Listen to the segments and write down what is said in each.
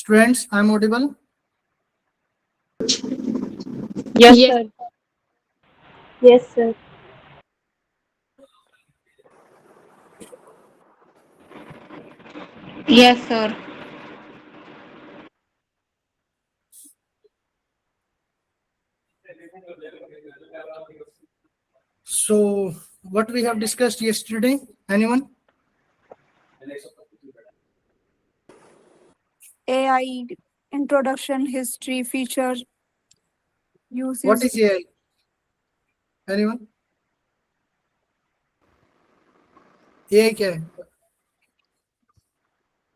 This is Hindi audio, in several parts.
Students, I'm audible. Yes, sir. Yes, sir. Yes, sir. So, what we have discussed yesterday? Anyone? AI introduction, history, features, uses. What is AI? Anyone? AI क्या है?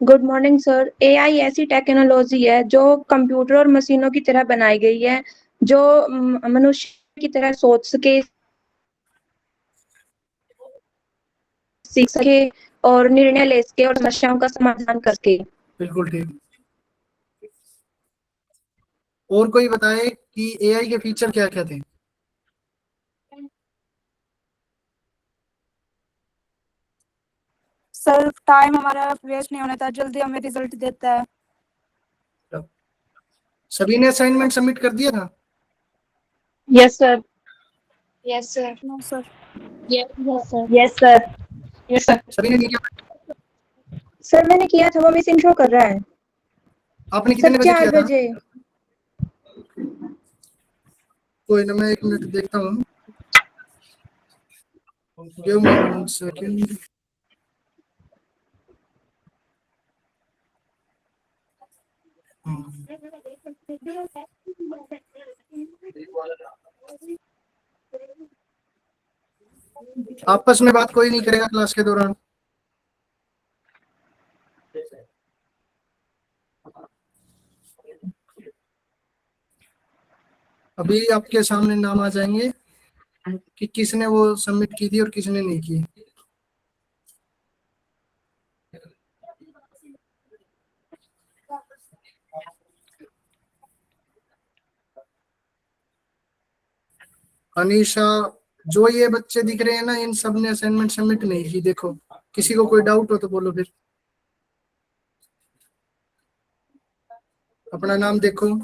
Good morning sir. एआई ऐसी टेक्नोलॉजी है जो कंप्यूटर और मशीनों की तरह बनाई गई है, जो मनुष्य की तरह सोच सके, सीख सके और निर्णय ले सके और समस्याओं का समाधान कर सके। बिल्कुल ठीक। और कोई बताए कि एआई के फीचर क्या क्या थे? सर टाइम हमारा वेस्ट नहीं होना था, जल्दी हमें रिजल्ट देता है। सभी ने असाइनमेंट सबमिट कर दिया था? Yes sir. Yes, sir. No sir. Yes sir. Yes sir. Yes, sir. सभी ने नहीं किया? सर मैंने किया था, वो मिसिंग शो कर रहा है। आपने सर कितने बजे 4 किया था? बजे। कोई ना, मैं 1 मिनट देखता हूँ। Give me 1 second. आपस में बात कोई नहीं करेगा क्लास के दौरान। अभी आपके सामने नाम आ जाएंगे कि किसने वो सबमिट की थी और किसने नहीं की। अनीशा, जो ये बच्चे दिख रहे हैं ना, इन सब ने असाइनमेंट सबमिट नहीं की। देखो, किसी को कोई डाउट हो तो बोलो फिर। अपना नाम देखो।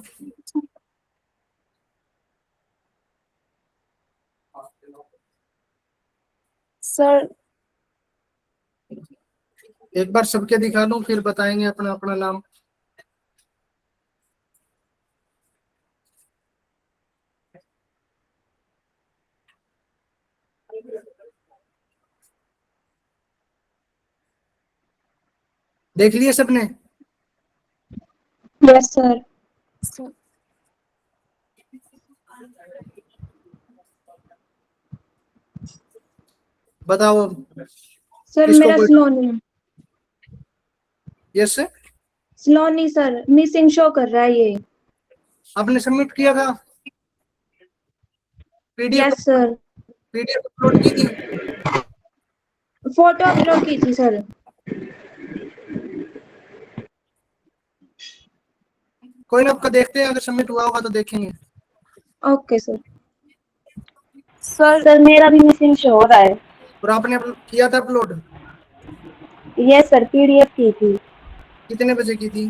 सर एक बार सबके दिखा दूं, फिर बताएंगे अपना अपना नाम। देख लिए सबने? Yes sir. बताओ। सर किसको मेरा कोई? Saloni. Yes sir. Saloni sir, missing show कर रहा है ये। आपने सबमिट किया था? PDF yes sir. PDF upload की थी? फोटो अपलोड की थी सर। कोई ना, आपका देखते हैं, अगर सबमिट हुआ होगा तो देखेंगे। Okay sir. सर सर मेरा भी मिसिंग शो हो रहा है। और आपने किया था अपलोड? यस सर, पीडीएफ की थी। कितने बजे की थी?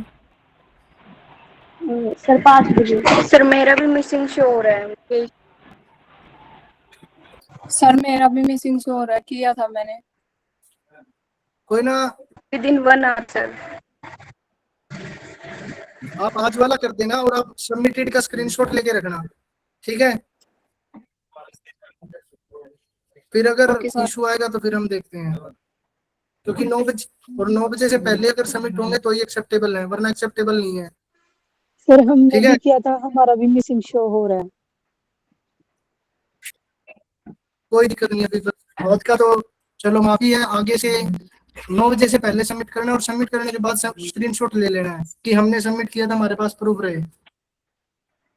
सर 5 बजे। सर मेरा भी मिसिंग शो हो रहा है। सर मेरा भी मिसिंग शो हो रहा है, किया था मैंने। कोई ना, Within 1 hour, sir. आप आज वाला कर देना और आप सबमिटेड का स्क्रीनशॉट लेके रखना, ठीक है? फिर अगर ओके सर। इशू आएगा तो फिर हम देखते हैं, क्योंकि 9 बजे और 9 बजे से पहले अगर सबमिट होंगे तो ही एक्सेप्टेबल है, वरना एक्सेप्टेबल नहीं है। सर हमने ठीक है? भी किया था, हमारा भी मिसिंग शो हो रहा है। कोई दिक्कत नहीं। अभी बहुत का तो चलो माफी है, आगे से 9 बजे से पहले सबमिट करना और सबमिट करने के बाद स्क्रीनशॉट ले लेना है कि हमने सबमिट किया था, हमारे पास प्रूफ रहे।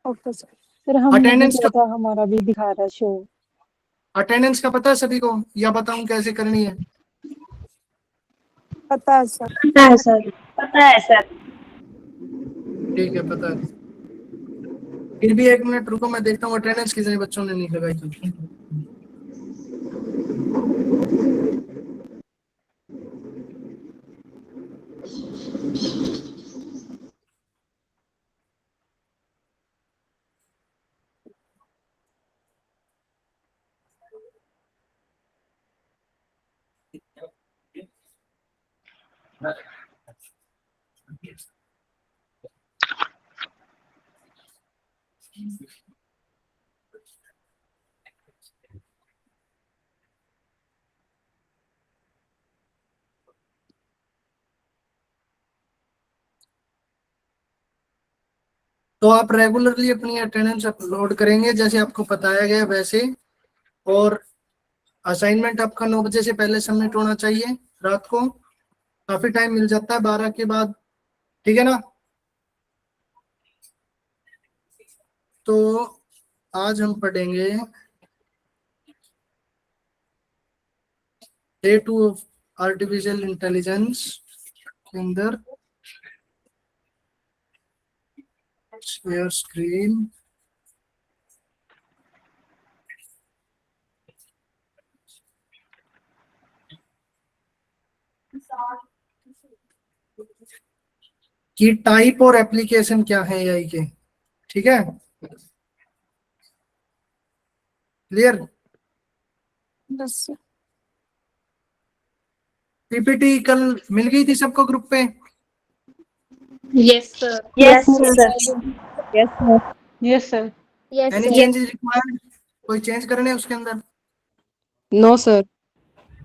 Okay sir. सर हमने भी अटेंडेंस किया का था, हमारा भी दिखा रहा है शो। अटेंडेंस का पता है सभी को, या बताऊं कैसे करनी है? पता है सर। पता है सर। पता है सर। ठीक है, पता है। फिर भी 1 मिनट रुको, मैं देखता हूँ अटेंडेंस कितने बच्चों ने नहीं लगाई थी। तो आप रेगुलरली अपनी अटेंडेंस अपलोड करेंगे जैसे आपको बताया गया वैसे, और असाइनमेंट आपका 9 बजे से पहले सबमिट होना चाहिए रात को, काफी टाइम मिल जाता है 12 के बाद, ठीक है ना। तो आज हम पढ़ेंगे डे 2 ऑफ आर्टिफिशियल इंटेलिजेंस के अंदर शेयर स्क्रीन। कि टाइप और एप्लीकेशन क्या है एआई के, ठीक है, क्लियर। बस पीपीटी कल मिल गई थी सबको ग्रुप पे? Yes, sir. Yes, sir. sir. Yes, sir. Yes, sir. Yes, any sir. Changes required? कोई चेंज करने उसके अंदर? No, sir.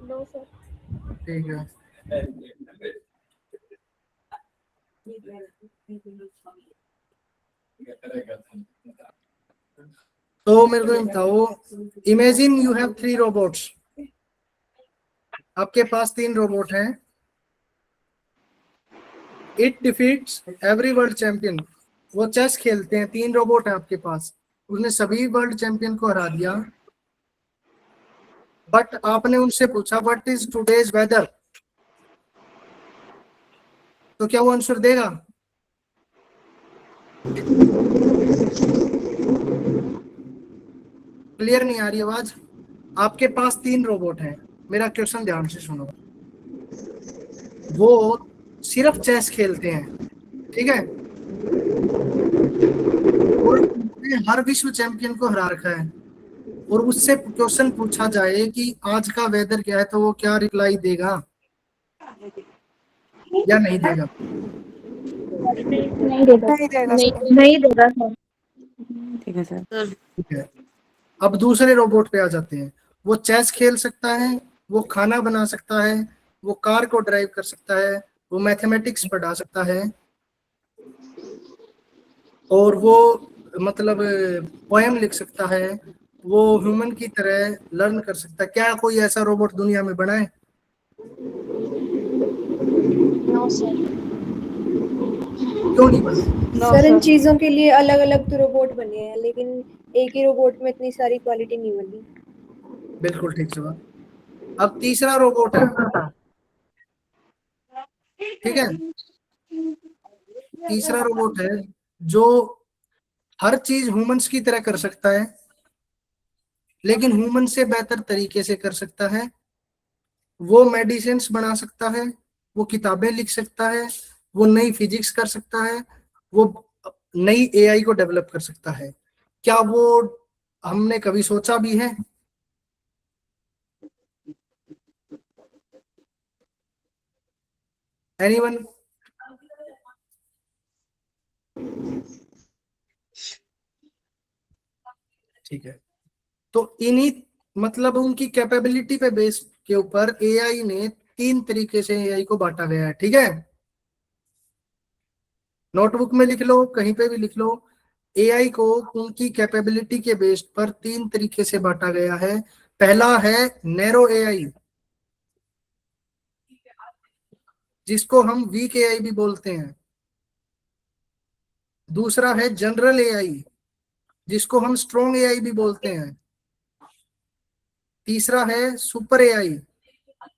No, sir. ठीक है। तो मेरे को ये बताओ, इमेजिन यू हैव 3 रोबोट्स, आपके पास 3 रोबोट हैं। It defeats every world champion, वो चेस खेलते हैं, 3 रोबोट है आपके पास, उसने सभी वर्ल्ड चैंपियन को हरा दिया। बट आपने उनसे पूछा व्हाट इज टुडेज वेदर, तो क्या वो आंसर देगा? क्लियर नहीं आ रही आवाज? आपके पास 3 रोबोट हैं, मेरा क्वेश्चन ध्यान से सुनो। वो सिर्फ चेस खेलते हैं, ठीक है, और उन्होंने हर विश्व चैंपियन को हरा रखा है, और उससे क्वेश्चन पूछा जाए कि आज का वेदर क्या है, तो वो क्या रिप्लाई देगा या नहीं देगा? नहीं देगा। नहीं देगा नहीं सर। नहीं देगा सर। ठीक है सर। ठीक है। अब दूसरे रोबोट पे आ जाते हैं। वो चेस खेल सकता है, वो खाना बना सकता है, वो कार को ड्राइव कर सकता है, वो मैथमेटिक्स पढ़ा सकता है, और वो मतलब पोएम लिख सकता है, वो ह्यूमन की तरह लर्न कर सकता है। क्या कोई ऐसा रोबोट दुनिया में बना है? No, sir. क्यों नहीं बना? सर इन चीजों के लिए अलग अलग तो रोबोट बने हैं, लेकिन एक ही रोबोट में इतनी सारी क्वालिटी नहीं बनी। बिल्कुल ठीक जवाब। अब तीसरा रोबोट है, ठीक है, तीसरा रोबोट है जो हर चीज ह्यूमंस की तरह कर सकता है, लेकिन ह्यूमन से बेहतर तरीके से कर सकता है। वो मेडिसिन बना सकता है, वो किताबें लिख सकता है, वो नई फिजिक्स कर सकता है, वो नई एआई को डेवलप कर सकता है। क्या वो हमने कभी सोचा भी है? एनीवन? ठीक है। तो इन्हीं मतलब उनकी कैपेबिलिटी पे बेस के ऊपर एआई ने 3 तरीके से एआई को बांटा गया है, ठीक है। नोटबुक में लिख लो, कहीं पे भी लिख लो, एआई को उनकी कैपेबिलिटी के बेस पर 3 तरीके से बांटा गया है। पहला है नैरो एआई, जिसको हम वीक एआई भी बोलते हैं। दूसरा है जनरल एआई, जिसको हम स्ट्रॉन्ग एआई भी बोलते हैं। तीसरा है सुपर एआई,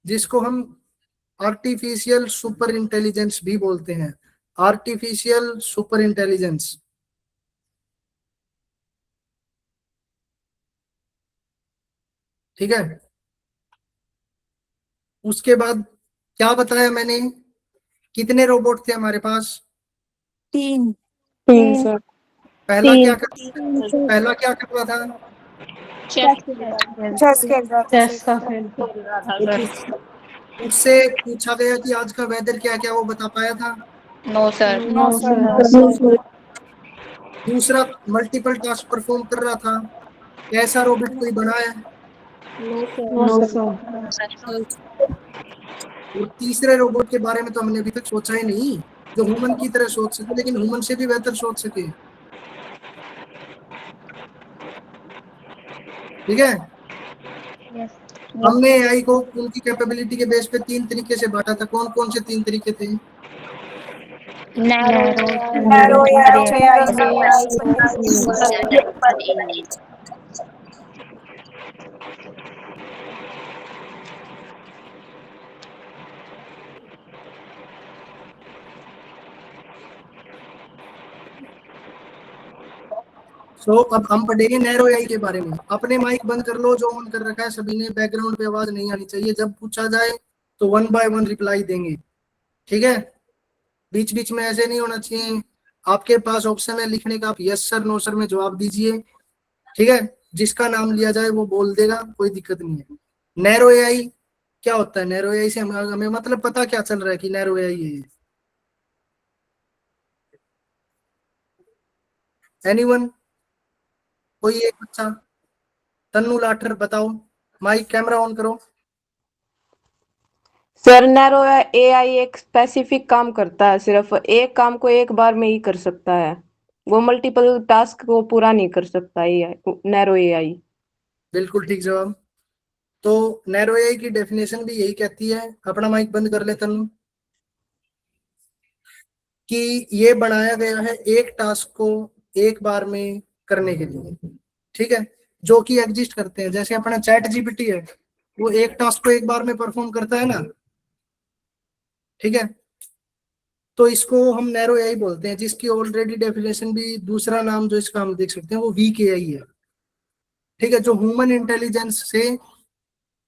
जिसको हम आर्टिफिशियल सुपर इंटेलिजेंस भी बोलते हैं। आर्टिफिशियल सुपर इंटेलिजेंस, ठीक है। उसके बाद क्या बताया मैंने, कितने रोबोट थे हमारे पास? 3। सर। पहला तीन। क्या कर रहा था? Chess. चेस खेल रहा था चेस सर। का खेल। उससे पूछा गया कि आज का वेदर क्या क्या, वो बता पाया था? No sir. No sir. दूसरा मल्टीपल टास्क परफॉर्म कर रहा था, ऐसा रोबोट कोई बना है? No sir. और तीसरे रोबोट के बारे में तो हमने अभी तक सोचा ही नहीं, जो ह्यूमन की तरह सोच सके लेकिन ह्यूमन से भी बेहतर सोच सके। ठीक है, हमने एआई को उनकी कैपेबिलिटी के बेस पे 3 तरीके से बांटा था। कौन कौन से 3 तरीके थे? नैरो अब हम पढ़ेंगे नैरो एआई के बारे में। अपने माइक बंद कर लो जो ऑन कर रखा है सभी ने, बैकग्राउंड पे आवाज नहीं आनी चाहिए। जब पूछा जाए तो 1 बाय 1 रिप्लाई देंगे, ठीक है? बीच बीच में ऐसे नहीं होना चाहिए। आपके पास ऑप्शन है लिखने का, आप यस सर नो सर में जवाब दीजिए, ठीक है? जिसका नाम लिया जाए वो बोल देगा, कोई दिक्कत नहीं है। नैरो एआई क्या होता है? नैरो एआई से हमें मतलब पता क्या चल रहा है कि नैरो एआई है? एनीवन? कोई एक बच्चा, तन्नू लाठर बताओ। माइक कैमरा ऑन करो। सर नैरो एआई एक स्पेसिफिक काम करता है, सिर्फ एक काम को एक बार में ही कर सकता है, वो मल्टीपल टास्क को पूरा नहीं कर सकता एआई, नैरो एआई। बिल्कुल ठीक जवाब। तो नैरो एआई की डेफिनेशन भी यही कहती है, अपना माइक बंद कर ले तन्नू, कि ये बनाया गया है एक टास्क को एक बार में करने के लिए, ठीक है? जो कि एग्जिस्ट करते हैं, जैसे अपना चैट जीपीटी है, वो एक टास्क को एक बार में परफॉर्म करता है ना, ठीक है? तो इसको हम नैरो एआई बोलते हैं, जिसकी ऑलरेडी डेफिनेशन भी, दूसरा नाम जो इसका हम देख सकते हैं वो वीक एआई है, ठीक है? जो ह्यूमन इंटेलिजेंस से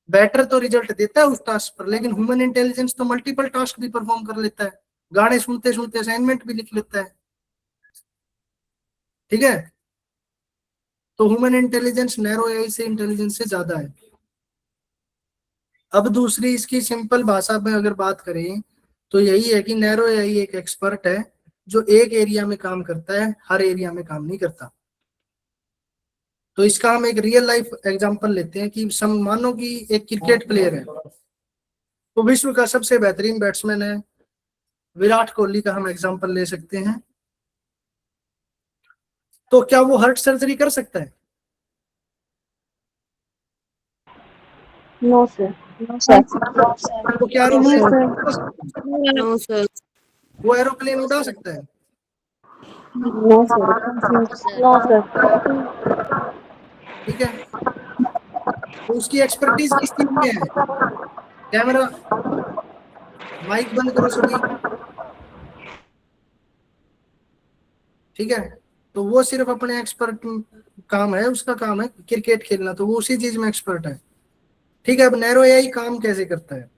बेटर तो रिजल्ट देता है उस टास्क पर, लेकिन ह्यूमन इंटेलिजेंस तो मल्टीपल टास्क भी परफॉर्म कर लेता है, गाने सुनते सुनते असाइनमेंट भी लिख लेता है, ठीक है? तो ह्यूमन इंटेलिजेंस नैरो एआई से इंटेलिजेंस से ज्यादा है। अब दूसरी इसकी सिंपल भाषा में अगर बात करें तो यही है कि नैरो एआई एक एक्सपर्ट है जो एक एरिया में काम करता है, हर एरिया में काम नहीं करता। तो इसका हम एक रियल लाइफ एग्जांपल लेते हैं कि मानो कि एक क्रिकेट प्लेयर है, तो विश्व का सबसे बेहतरीन बैट्समैन है विराट कोहली का हम एग्जांपल ले सकते हैं। तो क्या वो हार्ट सर्जरी कर सकता है? No sir. तो क्या नो सर। वो एरोप्लेन उड़ा सकता है? No sir. No sir. ठीक है, तो उसकी एक्सपर्टीज किस चीज में है? कैमरा, माइक बंद करो सभी, ठीक है? तो वो सिर्फ अपने एक्सपर्ट काम है, उसका काम है क्रिकेट खेलना, तो वो उसी चीज में एक्सपर्ट है, ठीक है? अब नैरो एआई काम कैसे करता है?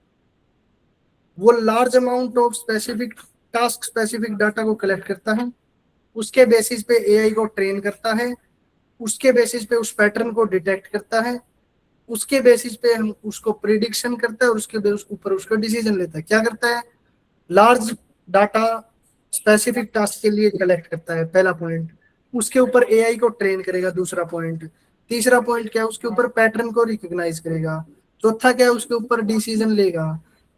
वो large amount of specific task, specific data को कलेक्ट करता है, उसके बेसिस पे एआई को ट्रेन करता है, उसके बेसिस पे उस पैटर्न को डिटेक्ट करता है, उसके बेसिस पे हम उसको प्रिडिक्शन करता है और उसके ऊपर उसका डिसीजन लेता है। क्या करता है? लार्ज डाटा स्पेसिफिक टास्क के लिए कलेक्ट करता है, पहला पॉइंट। उसके ऊपर एआई को ट्रेन करेगा, दूसरा पॉइंट। तीसरा पॉइंट क्या है? उसके ऊपर पैटर्न को रिकॉग्नाइज करेगा। चौथा क्या है? उसके ऊपर डिसीजन लेगा।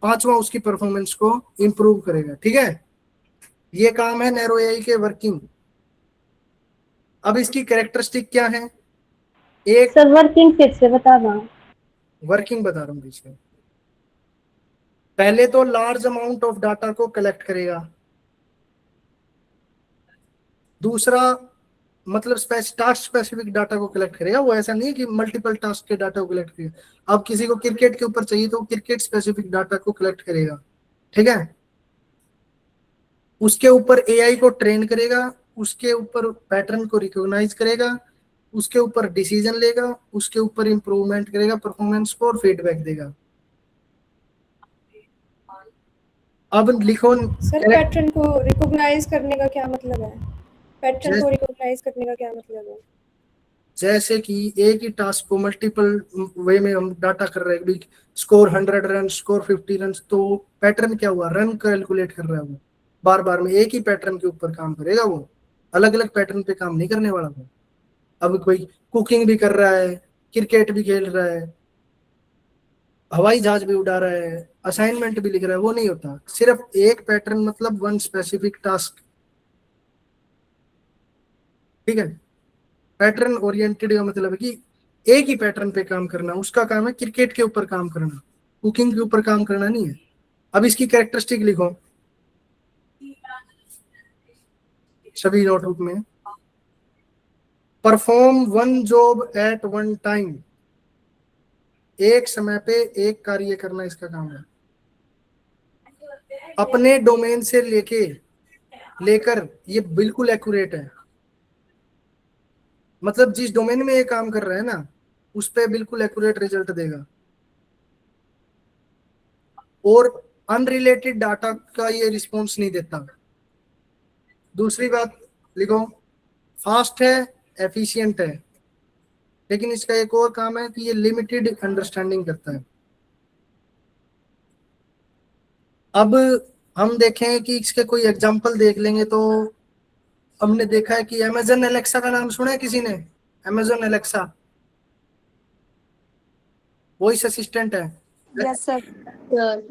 पांचवा उसकी परफॉर्मेंस को इंप्रूव करेगा, ठीक है? ये काम है नैरो एआई के वर्किंग। अब इसकी कैरेक्टरिस्टिक क्या है? एक सर वर्किंग फिर से बता दो। वर्किंग बता रहा हूँ इसमें। पहले तो लार्ज अमाउंट ऑफ डाटा को कलेक्ट करेगा। दूसरा मतलब टास्क स्पेसिफिक डाटा को कलेक्ट करेगा। वो ऐसा नहीं है कि मल्टीपल टास्क के डाटा को कलेक्ट करेगा। अब किसी को क्रिकेट के ऊपर चाहिए तो क्रिकेट स्पेसिफिक डाटा को कलेक्ट करेगा, ठीक है? उसके ऊपर एआई को ट्रेन करेगा, उसके ऊपर पैटर्न को रिकॉग्नाइज करेगा, उसके ऊपर डिसीजन लेगा, उसके ऊपर इंप्रूवमेंट करेगा परफॉर्मेंस को और फीडबैक देगा। अब लिखो सर पैटर्न को रिकॉग्नाइज करने का क्या मतलब है? पैटर्न को रिकॉग्नाइज करने का क्या मतलब है? जैसे कि एक ही टास्क को मल्टीपल वे में हम डाटा कर रहे हैं, स्कोर 100 रन, स्कोर 50 रन, तो पैटर्न क्या हुआ, रन कैलकुलेट कर रहा है वो, बार बार में एक ही पैटर्न के ऊपर काम करेगा वो, अलग अलग पैटर्न पे काम नहीं करने वाला वो। अब कोई कुकिंग भी कर रहा है, क्रिकेट भी खेल रहा है, हवाई जहाज भी उड़ा रहा है, असाइनमेंट भी लिख रहा है, वो नहीं होता। सिर्फ एक पैटर्न, मतलब वन स्पेसिफिक टास्क, ठीक है। पैटर्न ओरिएंटेड का मतलब है कि एक ही पैटर्न पे काम करना, उसका काम है क्रिकेट के ऊपर काम करना, कुकिंग के ऊपर काम करना नहीं है। अब इसकी कैरेक्टरिस्टिक लिखो सभी नोटबुक में। Perform one job eight one time, एक समय पे एक कार्य करना इसका काम है। अपने डोमेन से लेकर, ये बिल्कुल एक्यूरेट है, मतलब जिस डोमेन में ये काम कर रहा है ना, उस पे बिल्कुल एक्यूरेट रिजल्ट देगा। और अनरिलेटेड डाटा का ये रिस्पॉन्स नहीं देता। दूसरी बात लिखो, फास्ट है, एफिशिएंट है, लेकिन इसका एक और काम है कि ये लिमिटेड अंडरस्टैंडिंग करता है। अब हम देखें कि इसके कोई एग्जांपल देख लेंगे तो हमने देखा है कि अमेजन एलेक्सा का नाम सुना है किसी ने? अमेजन एलेक्सा वॉइस असिस्टेंट है, यस सर। सर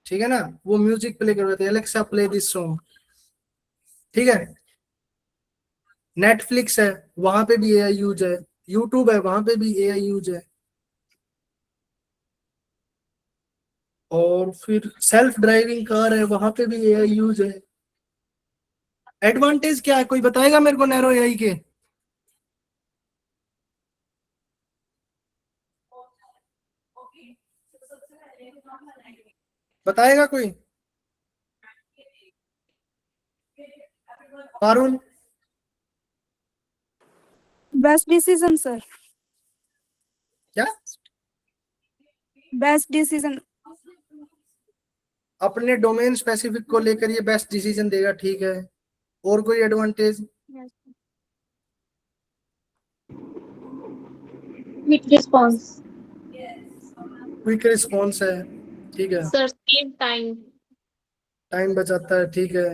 ठीक है ना। वो म्यूजिक प्ले कर रहे थे, एलेक्सा प्ले दिस सॉन्ग, ठीक है। नेटफ्लिक्स है, वहां पे भी एआई यूज है। यूट्यूब है, वहां पे भी एआई यूज है। और फिर सेल्फ ड्राइविंग कार है, वहां पे भी एआई यूज है। एडवांटेज क्या है, कोई बताएगा मेरे को नैरो एआई के? बताएगा कोई? पारुल? बेस्ट डिसीजन सर, क्या? Best decision. अपने डोमेन स्पेसिफिक को लेकर ये बेस्ट डिसीजन देगा, ठीक है। और कोई advantage? Quick response. Quick response है, ठीक है। सर सेम टाइम टाइम बचाता है, ठीक है।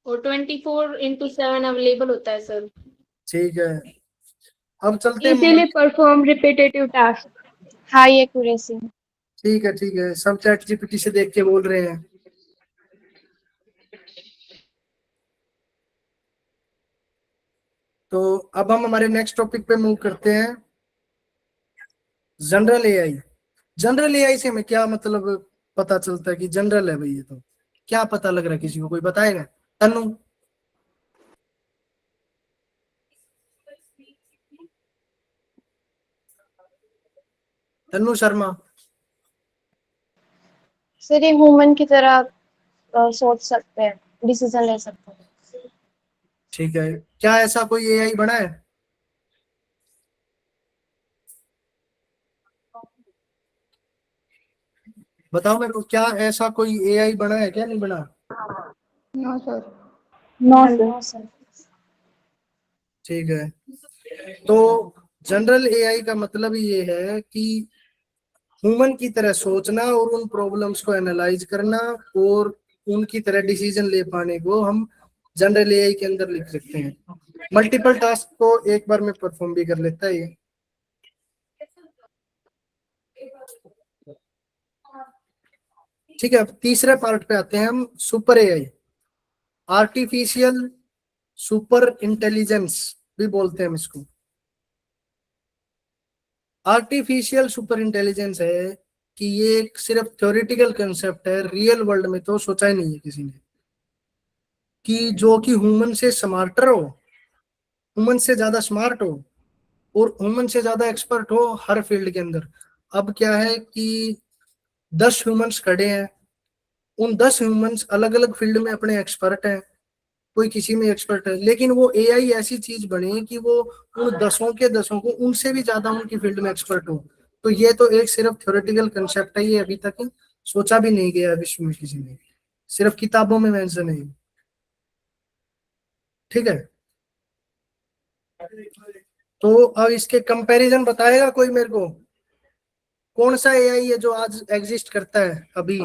और 24/7 अवेलेबल होता है सर। ठीक है, अब चलते हैं। Easily perform repetitive task, high accuracy. ठीक है, ठीक है, सब चैट जीपीटी से देख के बोल रहे हैं। तो अब हम हमारे नेक्स्ट टॉपिक पे मूव करते हैं, जनरल एआई। जनरल एआई से हमें क्या मतलब पता चलता है कि जनरल है भाई? ये तो क्या पता लग रहा है, किसी को कोई बताएगा? तनु? तनु शर्मा? सर ये ह्यूमन की तरह सोच सकते हैं, डिसीजन ले सकते हैं। ठीक है, क्या ऐसा कोई एआई बना है? बताओ मेरे को, क्या ऐसा कोई एआई बना है, क्या नहीं बना? No sir. No sir. ठीक है, तो जनरल एआई का मतलब ये है कि ह्यूमन की तरह सोचना और उन प्रॉब्लम्स को एनालाइज करना और उनकी तरह डिसीजन ले पाने को हम जनरल एआई के अंदर लिख सकते हैं। मल्टीपल टास्क को एक बार में परफॉर्म भी कर लेता है ये। ठीक है, अब तीसरे पार्ट पे आते हैं हम, super AI, artificial super intelligence भी बोलते हैं हम इसको। आर्टिफिशियल सुपर इंटेलिजेंस है कि ये एक सिर्फ थ्योरेटिकल कंसेप्ट है, रियल वर्ल्ड में तो सोचा ही नहीं है किसी ने कि जो कि ह्यूमन से स्मार्टर हो, ह्यूमन से ज्यादा स्मार्ट हो और ह्यूमन से ज्यादा एक्सपर्ट हो हर फील्ड के अंदर। अब क्या है कि 10 ह्यूमंस खड़े हैं, उन 10 ह्यूमंस अलग अलग फील्ड में अपने एक्सपर्ट हैं, कोई किसी में एक्सपर्ट है, लेकिन वो एआई ऐसी चीज बने कि वो उन 10 के 10 को उनसे भी ज्यादा उनकी फील्ड में एक्सपर्ट हो। तो ये तो एक सिर्फ थ्योरेटिकल कंसेप्ट है, ये अभी तक सोचा भी नहीं गया विश्व में किसी ने, सिर्फ किताबों में मेंशन है। ठीक है, तो अब इसके कंपैरिजन बताएगा कोई मेरे को, कौन सा एआई है जो आज एग्जिस्ट करता है अभी?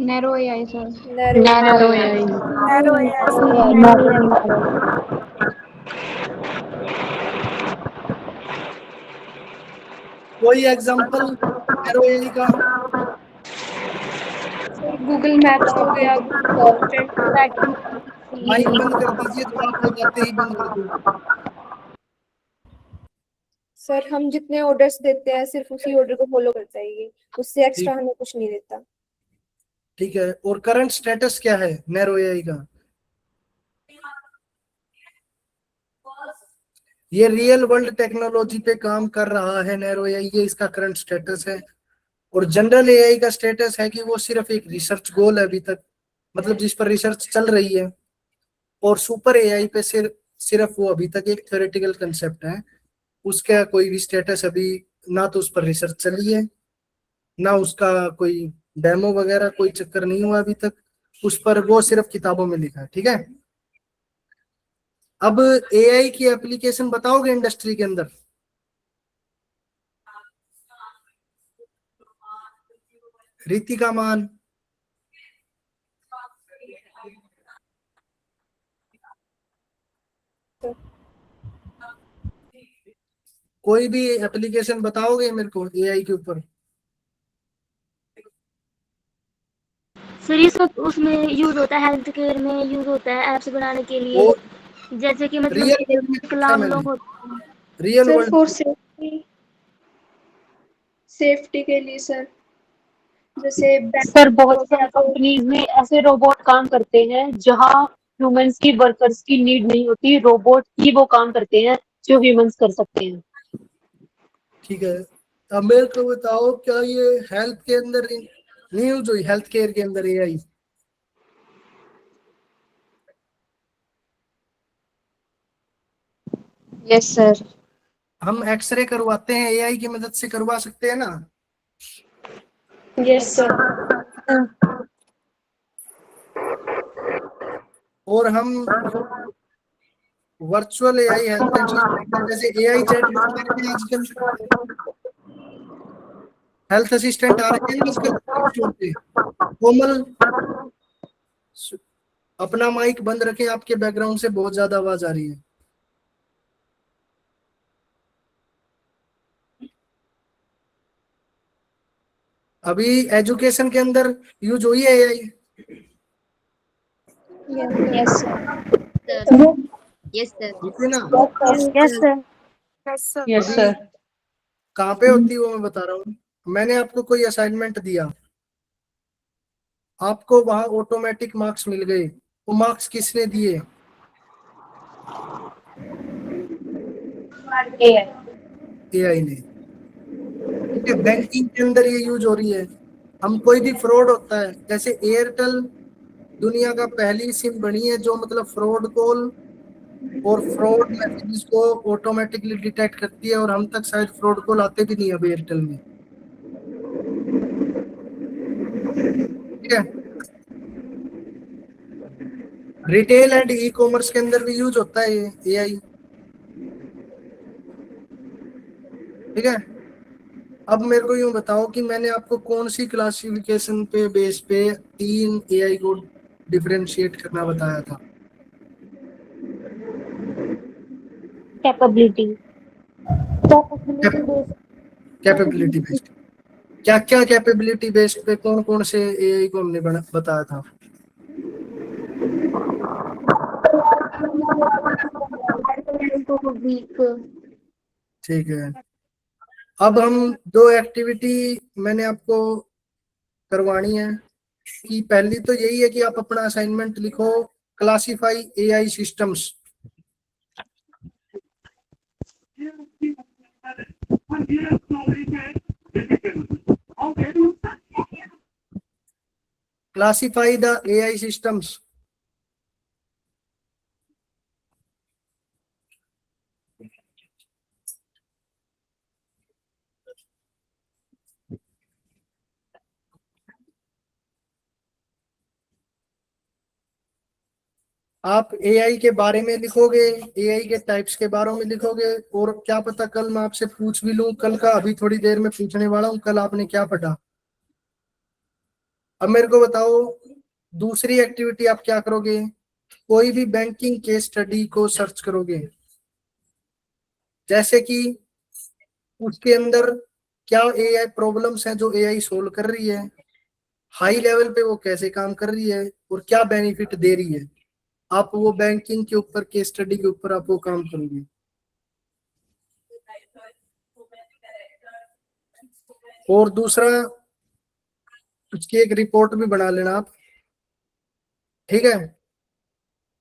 Narrow AI, sir. Narrow Narrow AI. Narrow AI कोई एग्जांपल एरो एआई का? गूगल मैप्स हो गया, गूगल असिस्टेंट, माइक बंद कर दीजिए, जवाब हो जाते ही बंद कर दो। सर, हम जितने ऑर्डर्स देते हैं सिर्फ उसी ऑर्डर को फॉलो करता है ये, उससे एक्स्ट्रा हमें कुछ नहीं देता। ठीक है, और करंट स्टेटस क्या है नैरो एआई का? ये रियल वर्ल्ड टेक्नोलॉजी पे काम कर रहा है नैरो एआई, ये इसका करंट स्टेटस है। और जनरल एआई का स्टेटस है कि वो सिर्फ एक रिसर्च गोल है अभी तक, मतलब जिस पर रिसर्च चल रही है। और सुपर एआई पे सिर्फ वो अभी तक एक थ्योरेटिकल कंसेप्ट है, उसका कोई भी स्टेटस अभी, ना तो उस पर रिसर्च चली है, ना उसका कोई डेमो वगैरह कोई चक्कर नहीं हुआ अभी तक उस पर, वो सिर्फ किताबों में लिखा है। ठीक है, अब एआई की एप्लीकेशन बताओगे इंडस्ट्री के अंदर? रितिका मान, कोई भी एप्लीकेशन बताओगे मेरे को एआई के ऊपर? सर ये सब उसमें यूज होता है, हेल्थ केयर में यूज होता है एप्स बनाने के लिए, वो जैसे कि मतलब रियल वर्ल्ड में देखा है विकलांग मैंने, लोग होते हैं। Real sir world. For safety के लिए सर, जैसे सर बहुत सारी कंपनीज में ऐसे रोबोट काम करते हैं जहां ह्यूमंस की वर्कर्स की नीड नहीं होती, रोबोट ही वो काम करते हैं जो ह्यूमंस कर सकते हैं। ठीक है, अब मेरे को बताओ, क्या ये हेल्थ के अंदर नहीं यूज हुई, हेल्थ केयर के अंदर एआई? Yes sir. हम एक्सरे करवाते हैं एआई की मदद से, करवा सकते हैं ना? Yes sir. और हम वर्चुअल एआई हेल्थ असिस्टेंट, जैसे एआई चैटबॉट आ रहे हैं आजकल, हेल्थ असिस्टेंट आ रहे हैं ना आजकल स्टोर पे। कोमल, अपना माइक बंद रखें, आपके बैकग्राउंड से बहुत ज्यादा आवाज आ रही है। अभी एजुकेशन के अंदर यूज हुई है AI? Yes sir. Yes sir. ठीक है ना? Yes sir. Yes sir. Yes अभी सर। कहाँ पे होती है वो मैं बता रहा हूँ। मैंने आपको कोई असाइनमेंट दिया, आपको वहां ऑटोमेटिक मार्क्स मिल गए, वो मार्क्स किसने दिए? एआई ने। ठीक है, बैंकिंग के अंदर ये यूज हो रही है। हम कोई भी फ्रॉड होता है, जैसे एयरटेल दुनिया का पहली सिम बनी है जो मतलब फ्रॉड कॉल और फ्रॉड मैसेजेस को ऑटोमेटिकली डिटेक्ट करती है, और हम तक शायद फ्रॉड कॉल आते भी नहीं अब एयरटेल में। ठीक है, रिटेल एंड ई कॉमर्स के अंदर भी यूज होता है ये एआई। ठीक है, अब मेरे को यूं बताओ कि मैंने आपको कौन सी क्लासिफिकेशन पे बेस पे 3 एआई को डिफरेंशिएट करना बताया था? कैपेबिलिटी। Capability based. क्या क्या कैपेबिलिटी बेस्ड पे कौन कौन से एआई को हमने बताया था? ठीक है, अब हम दो एक्टिविटी मैंने आपको करवानी है, कि पहली तो यही है कि आप अपना असाइनमेंट लिखो, classify AI systems. Classify the AI systems. आप एआई के बारे में लिखोगे, एआई के टाइप्स के बारे में लिखोगे, और क्या पता कल मैं आपसे पूछ भी लूं कल का, अभी थोड़ी देर में पूछने वाला हूं कल आपने क्या पढ़ा। अब मेरे को बताओ दूसरी एक्टिविटी आप क्या करोगे, कोई भी बैंकिंग केस स्टडी को सर्च करोगे, जैसे कि उसके अंदर क्या एआई प्रॉब्लम्स हैं जो एआई सोल्व कर रही है, हाई लेवल पे वो कैसे काम कर रही है और क्या बेनिफिट दे रही है। आप वो बैंकिंग के ऊपर केस स्टडी के ऊपर आप वो काम करोगे। और दूसरा उसकी एक रिपोर्ट भी बना लेना आप, ठीक है।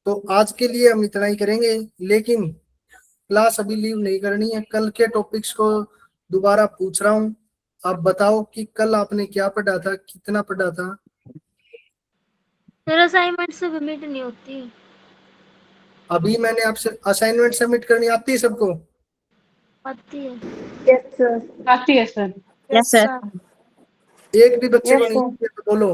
तो आज के लिए हम इतना ही करेंगे, लेकिन क्लास अभी लीव नहीं करनी है, कल के टॉपिक्स को दोबारा पूछ रहा हूँ। आप बताओ कि कल आपने क्या पढ़ा था, कितना पढ़ा था। फिर असाइनमेंट सबमिट नहीं होती। अभी मैंने आपसे असाइनमेंट सबमिट करनी आती है सबको? आती है। Yes sir. आती है सर। Yes sir. एक भी बच्चे को Yes, नहीं sir. आती है तो बोलो।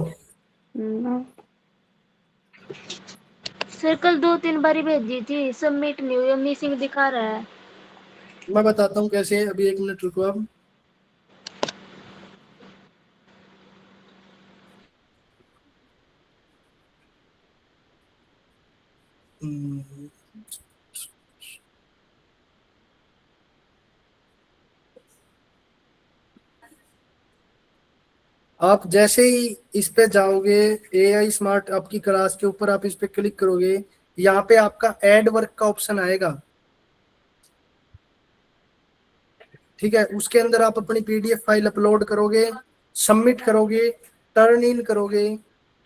सर कल 2-3 बारी भेजी थी, सबमिट नहीं हुई, मिसिंग दिखा रहा है। मैं बताता हूँ कैसे, अभी 1 मिनट रुको आप। आप जैसे ही इस पे जाओगे एआई स्मार्ट आपकी क्लास के ऊपर, आप इस पे क्लिक करोगे, यहाँ पे आपका ऐड वर्क का ऑप्शन आएगा, ठीक है। उसके अंदर आप अपनी पीडीएफ फाइल अपलोड करोगे, सबमिट करोगे, टर्न इन करोगे,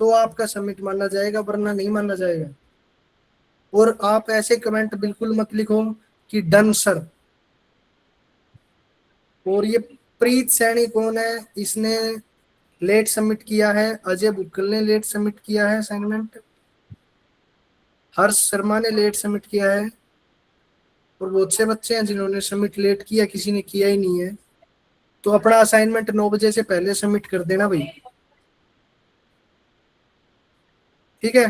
तो आपका सबमिट माना जाएगा, वरना नहीं माना जाएगा। और आप ऐसे कमेंट बिल्कुल मत लिखो कि डन सर। और ये प्रीत सैनी कौन है, इसने लेट सबमिट किया है, अजय बुक्कल ने लेट सबमिट किया है असाइनमेंट, हर्ष शर्मा ने लेट सबमिट किया है, और बहुत से बच्चे हैं जिन्होंने सबमिट लेट किया, किसी ने किया ही नहीं है। तो अपना असाइनमेंट 9 बजे से पहले सबमिट कर देना भाई, ठीक है।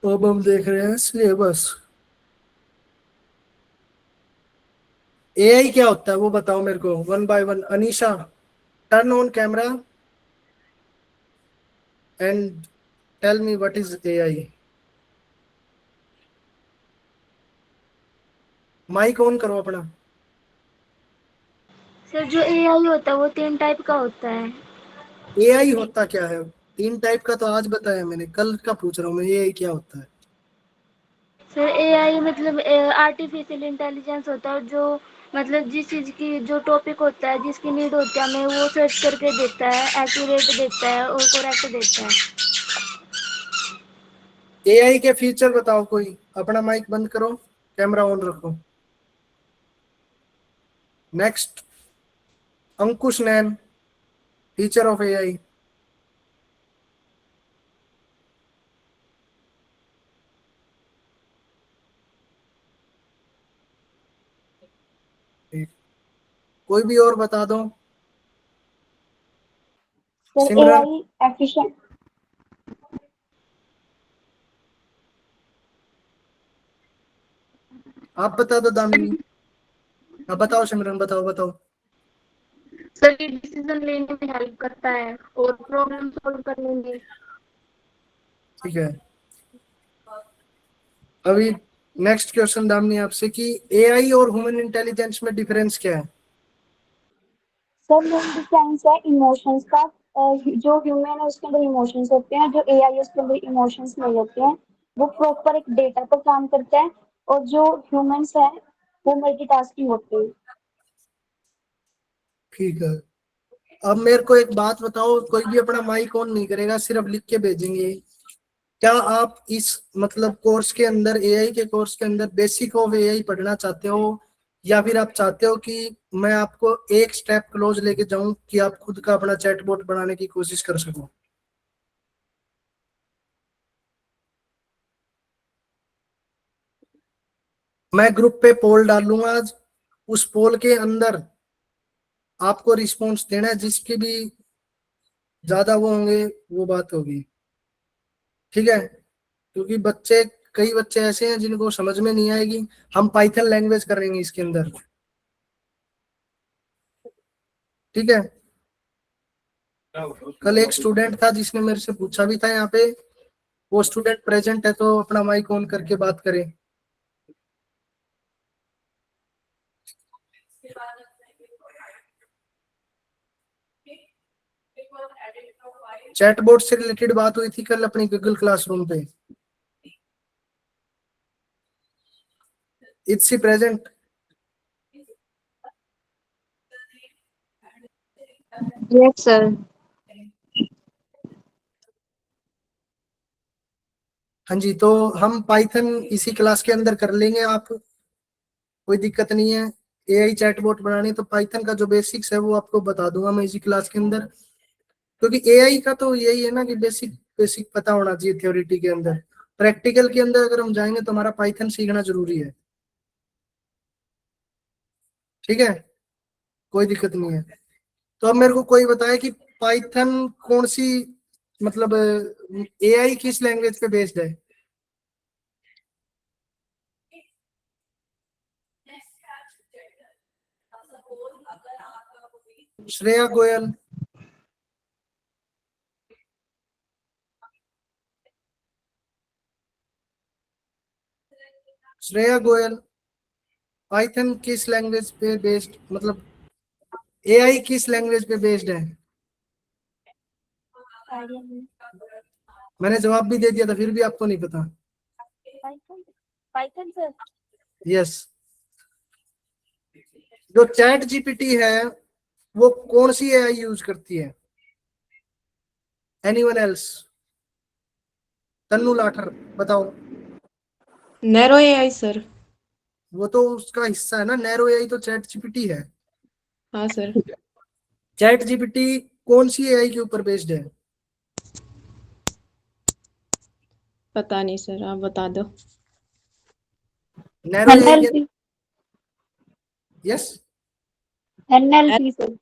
तो अब हम देख रहे हैं सिलेबस। एआई क्या होता है वो बताओ मेरे को, 1 by 1। Anisha, turn on camera and tell me what is AI. Mic on करो अपना। सर जो एआई होता है वो 3 टाइप का होता है। एआई होता क्या है? 3 टाइप का तो आज बताया मैंने, कल का पूछ रहा हूँ मैं एआई क्या होता है। सर एआई मतलब आर्टिफिशियल इंटेलिजेंस होता है, जो मतलब जिस चीज की जो टॉपिक होता है, जिसकी नीड होती है, हमें वो सर्च करके देता है, एक्यूरेट देता है और करेक्ट देता है। एआई के फीचर बताओ कोई। अपना माइक बंद करो, कैमरा ऑन रखो। Next, Ankush Nain, feature of AI. कोई भी और बता दो। सर सिमरन, एआई एफिशिएंट आप बता दो दामिनी। अब बताओ सिमरन, बताओ बताओ। सर ये डिसीजन लेने में हेल्प करता है और प्रॉब्लम सॉल्व करने में। ठीक है, अभी नेक्स्ट क्वेश्चन दामिनी आपसे कि एआई और ह्यूमन इंटेलिजेंस में डिफरेंस क्या है? सर मेन डिफरेंस है इमोशंस का। जो ह्यूमन है उसके अंदर इमोशंस होते हैं, जो एआई है उसके अंदर इमोशंस नहीं होते हैं। वो प्रॉपर एक डेटा पर काम करता है, और जो ह्यूमंस है वो मल्टीटास्किंग होते हैं। ठीक है, अब मेरे को एक बात बताओ, कोई भी अपना माइक ऑन नहीं करेगा, सिर्फ लिख के भेजेंगे। क्या आप इस मतलब कोर्स के अंदर, एआई के कोर्स के अंदर बेसिक ऑफ एआई पढ़ना चाहते हो, या फिर आप चाहते हो कि मैं आपको एक स्टेप क्लोज लेके जाऊं कि आप खुद का अपना चैटबॉट बनाने की कोशिश कर सको? मैं ग्रुप पे पोल डालूंगा आज, उस पोल के अंदर आपको रिस्पॉन्स देना है, जिसकी भी ज्यादा वो होंगे वो बात होगी, ठीक है। क्योंकि कई बच्चे ऐसे हैं जिनको समझ में नहीं आएगी, हम पाइथन लैंग्वेज करेंगे इसके अंदर, ठीक है। कल एक स्टूडेंट था जिसने मेरे से पूछा भी था यहाँ पे, वो स्टूडेंट प्रेजेंट है तो अपना माइक ऑन करके बात करे। चैटबॉट से रिलेटेड बात हुई थी कल अपनी गूगल क्लासरूम पे। It's see present? Yes sir. हाँ जी, तो हम पाइथन इसी क्लास के अंदर कर लेंगे, आप कोई दिक्कत नहीं है। एआई चैटबॉट बनानी तो पाइथन का जो बेसिक्स है वो आपको बता दूंगा मैं इसी क्लास के अंदर, क्योंकि एआई का तो यही है ना कि बेसिक बेसिक पता होना चाहिए थ्योरिटी के अंदर। प्रैक्टिकल के अंदर अगर हम जाएंगे तो हमारा पाइथन सीखना जरूरी है, ठीक है, कोई दिक्कत नहीं है। तो अब मेरे को कोई बताए कि पाइथन कौन सी, मतलब एआई किस लैंग्वेज पे बेस्ड है? श्रेया गोयल, श्रेया गोयल, पाइथन किस लैंग्वेज पे बेस्ड, मतलब एआई किस लैंग्वेज पे बेस्ड है? मैंने जवाब भी दे दिया था फिर भी आपको नहीं पता? Python sir. यस। जो चैट जीपीटी है वो कौन सी एआई यूज करती है? Anyone else? तन्नू लाठर बताओ। Narrow AI sir. वो तो उसका हिस्सा है ना, नैरो एआई तो चैट जीपीटी है। हाँ सर। चैट जीपीटी कौन सी एआई के ऊपर बेस्ड है? पता नहीं सर, आप बता दो। नैरो एआई के, एनएलपी। यस। NLP sir.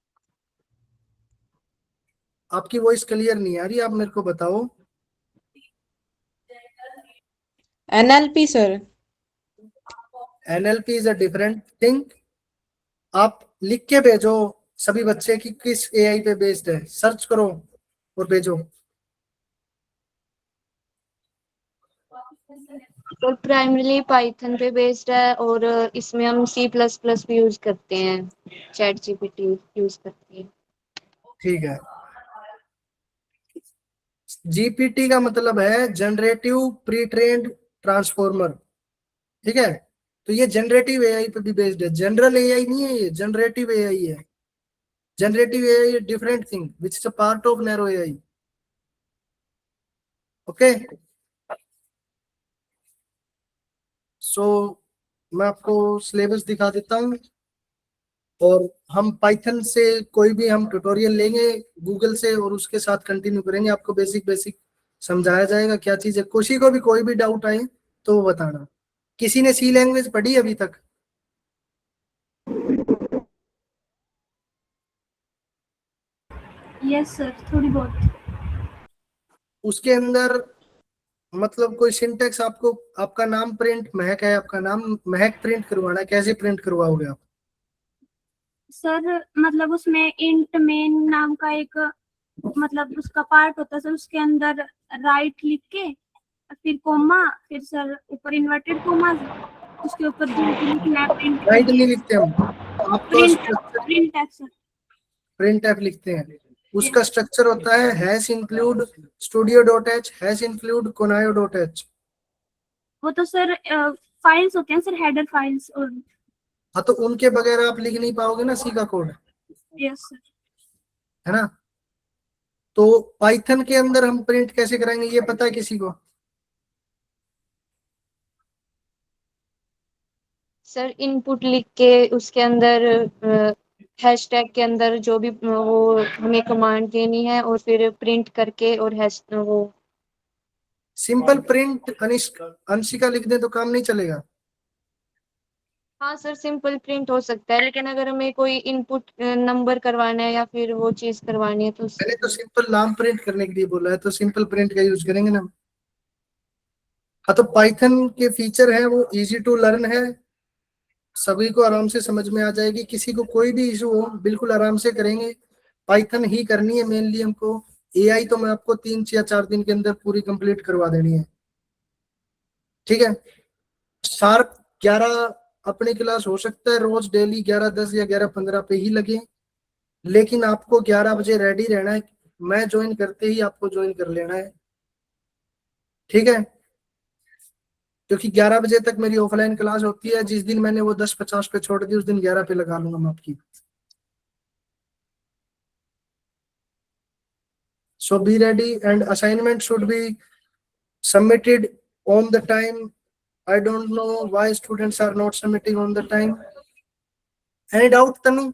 आपकी वॉइस क्लियर नहीं आ रही, आप मेरे को बताओ। NLP sir. NLP is a different thing. आप लिख के भेजो सभी बच्चे की किस एआई पे बेस्ड है, सर्च करो और भेजो। और प्राइमरीली पाइथन पे बेस्ड है और इसमें हम C++ भी यूज करते हैं, चैट जीपीटी यूज करते हैं। ठीक है। जीपीटी का मतलब है जनरेटिव प्री ट्रेन्ड ट्रांसफॉर्मर, ठीक है। तो ये जनरेटिव एआई पे भी बेस्ड है, जनरल एआई नहीं है, ये जनरेटिव एआई है। Generative AI different thing which is a part of narrow AI, okay. So मैं आपको सिलेबस दिखा देता हूँ, और हम पाइथन से कोई भी हम ट्यूटोरियल लेंगे गूगल से और उसके साथ कंटिन्यू करेंगे। आपको बेसिक बेसिक समझाया जाएगा क्या चीज है। किसी को भी कोई भी डाउट आए तो वो बताना। किसी ने सी लैंग्वेज पढ़ी अभी तक? यस सर, थोड़ी बहुत। उसके अंदर मतलब कोई सिंटेक्स आपको, आपका नाम प्रिंट महक है, आपका नाम महक प्रिंट करवाना है, कैसे प्रिंट करवाओगे आप? सर मतलब उसमें इंट मेन नाम का एक मतलब उसका पार्ट होता है सर, उसके अंदर राइट लिख के फिर कोमा, फिर सर ऊपर इन्वर्टेड कोमा, उसके ऊपर जो भी लिखना है प्रिंट के राइट नहीं लिए। लिखते हम, आपका प्रिंट स्ट्रक्चर प्रिंट है सर। प्रिंट एफ लिखते हैं। उसका स्ट्रक्चर होता है hash include studio dot h, hash include conio dot h. वो तो सर फाइल्स होते हैं सर, हेडर फाइल्स। और हाँ, तो उनके बगैर आप लिख नहीं पाओगे ना सी का कोड, यस सर। है ना। तो पाइथन के अंदर हम प्रिंट कैसे कराएंगे ये पता है किसी को? सर इनपुट लिख के उसके अंदर हैशटैग के अंदर जो भी वो हमें कमांड देनी है और फिर प्रिंट करके और हैश वो। सिंपल प्रिंट अंशिका लिख दे तो काम नहीं चलेगा? हाँ सर, सिंपल प्रिंट हो सकता है, लेकिन अगर हमें कोई इनपुट नंबर करवाना है या फिर वो चीज करवानी है तो मैंने तो सिंपल नाम प्रिंट करने के लिए बोला है, तो सिंपल प्रिंट का यूज करेंगे ना। हाँ, तो पाइथन के फीचर है वो इजी टू लर्न है, सभी को आराम से समझ में आ जाएगी। किसी को कोई भी इशू हो बिल्कुल आराम से करेंगे। पाइथन ही करनी है मेनली हमको। एआई तो मैं आपको 3 या 4 दिन के अंदर पूरी कंप्लीट करवा देनी है, ठीक है। शार्प 11 अपनी क्लास हो सकता है रोज डेली 11:10 या 11:15 पे ही लगे, लेकिन आपको 11 बजे रेडी रहना है। मैं ज्वाइन करते ही आपको ज्वाइन कर लेना है, ठीक है। क्योंकि 11 बजे तक मेरी ऑफलाइन क्लास होती है। जिस दिन मैंने वो 10:50 पे छोड़ दी, उस दिन 11 पे लगा लूंगा मैं आपकी। So be ready and assignment should be submitted on the time. I don't know why students are not submitting on the time. Any doubt, Tanu?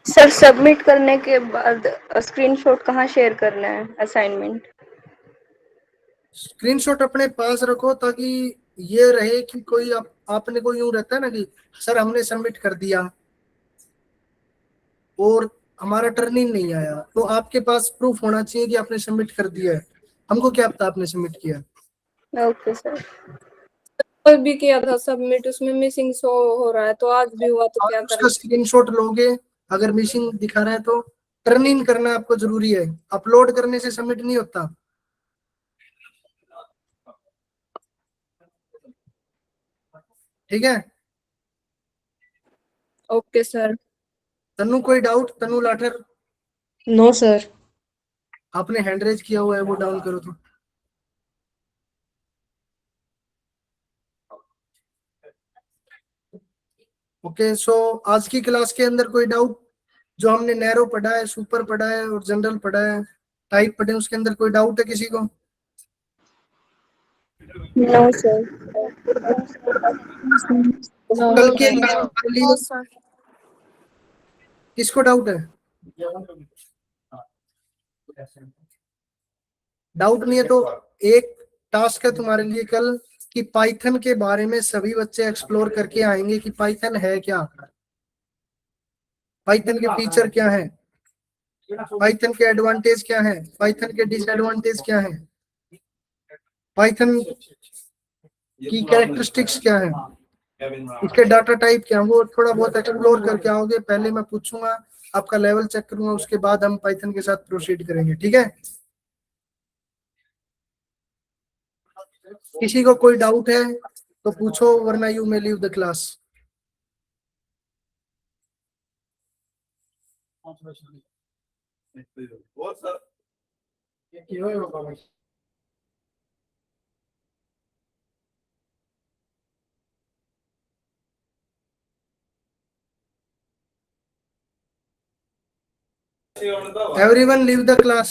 Sir submit करने के बाद स्क्रीनशॉट कहाँ शेयर करना है असाइनमेंट? स्क्रीनशॉट अपने पास रखो, ताकि ये रहे कि कोई आपने को यूं रहता है ना कि सर हमने सबमिट कर दिया और हमारा टर्निंग नहीं आया, तो आपके पास प्रूफ होना चाहिए कि आपने सबमिट कर दिया है। हमको क्या पता आपने सबमिट किया। Okay sir. कल भी किया था सबमिट, उसमें मिसिंग शो हो रहा है, तो आज भी हुआ तो क्या उसका करें? स्क्रीनशॉट लोगे, अगर मिसिंग दिखा रहा है तो टर्न इन करना आपको जरूरी है। अपलोड करने से सबमिट नहीं होता। ठीक है। Okay sir. तनु कोई डाउट? Tanu Lathar, no sir. आपने हैंड रेज किया हुआ है, वो डाउन करो तो। ओके, सो आज की क्लास के अंदर कोई डाउट? जो हमने नैरो पढ़ा है, सुपर पढ़ा है और जनरल पढ़ा है, टाइप पढ़े, उसके अंदर कोई डाउट है किसी को? No sir. कल के लिए किसको डाउट है? डाउट नहीं है तो एक टास्क है तुम्हारे लिए कल, कि पाइथन के बारे में सभी बच्चे एक्सप्लोर करके आएंगे कि पाइथन है क्या, पाइथन के फीचर क्या है, पाइथन के एडवांटेज क्या है, पाइथन के डिसएडवांटेज क्या है, पाइथन की कैरेक्टरिस्टिक्स क्या है, इसके डाटा टाइप क्या है, वो थोड़ा बहुत एक्सप्लोर करके आओगे। पहले मैं पूछूंगा, आपका लेवल चेक करूंगा, उसके बाद हम पाइथन के साथ प्रोसीड करेंगे, ठीक है। किसी को कोई डाउट है तो पूछो, वरना you may leave the class. Everyone leave the class.